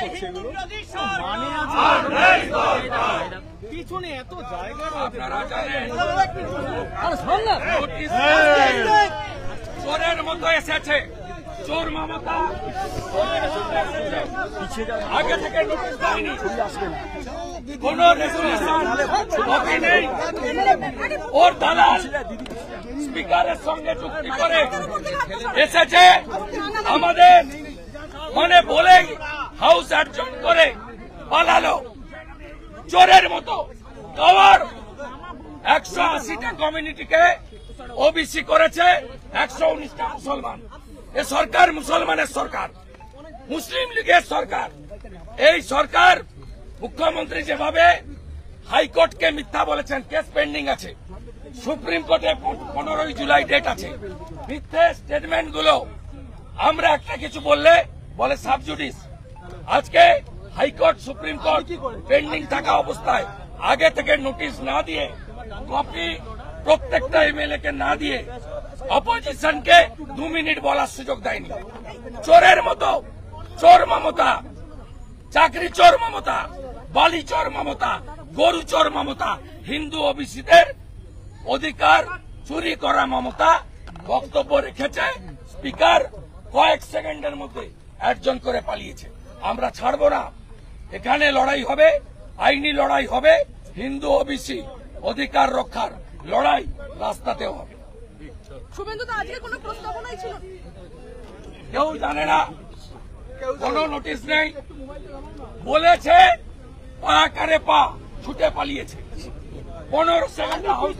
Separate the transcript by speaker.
Speaker 1: করছে এগুলো? মানে পিছনে এত জায়গা
Speaker 2: চোরের মতো এসেছে, চোর মমতা আগে থেকে নোটিশ দেয়নি, কোন রেজুলেশন কপি নেই, ওর দালাল স্পিকারের সঙ্গে চুক্তি করে এসেছে, আমাদের মানে বলেই হাউস অ্যাডজন করে পালালো চোরের মতো। কভার 180টা কমিউনিটিকে ওবিসি করেছে, 119টা মুসলমান। এ সরকার মুসলমানের সরকার, মুসলিম লীগের সরকার। এই সরকার মুখ্যমন্ত্রী যেভাবে হাইকোর্টকে মিথ্যা বলেছেন, কেস পেন্ডিং আছে, সুপ্রিম কোর্টে 15 জুলাই ডেট আছে, মিথ্যে স্টেটমেন্ট গুলো আমরা একটা কিছু বললে বলে সাবজুডিস। আজকে হাইকোর্ট সুপ্রিম কোর্ট পেন্ডিং থাকা অবস্থায় আগে থেকে নোটিশ না দিয়ে, কপি প্রত্যেকটা এমএলএ কে না দিয়ে, অপোজিশনকে 2 মিনিট বলার সুযোগ দেয়নি। চোরের মতো চোর মমতা, চাকরি চোর মমতা, বালি চোর মমতা, গরু চোর মমতা, হিন্দু ওবিসিদের অধিকার চুরি করা মমতা বক্তব্য রেখেছে। স্পিকার কয়েক সেকেন্ডের মধ্যে অ্যাডজন করে পালিয়েছে। আমরা ছাড়ব না, এখানে লড়াই হবে, আইনি লড়াই হবে, হিন্দু ওবিসি অধিকার রক্ষার লড়াই রাস্তাতেও হবে।
Speaker 3: শুভেন্দু, আজকে কোনো প্রস্তাবনাই ছিল?
Speaker 2: কেউ জানে না, কোনো নোটিশ নেই, বলেছে পা কারে পা, ছুটে পালিয়েছে। 15 সেকেন্ড হাউস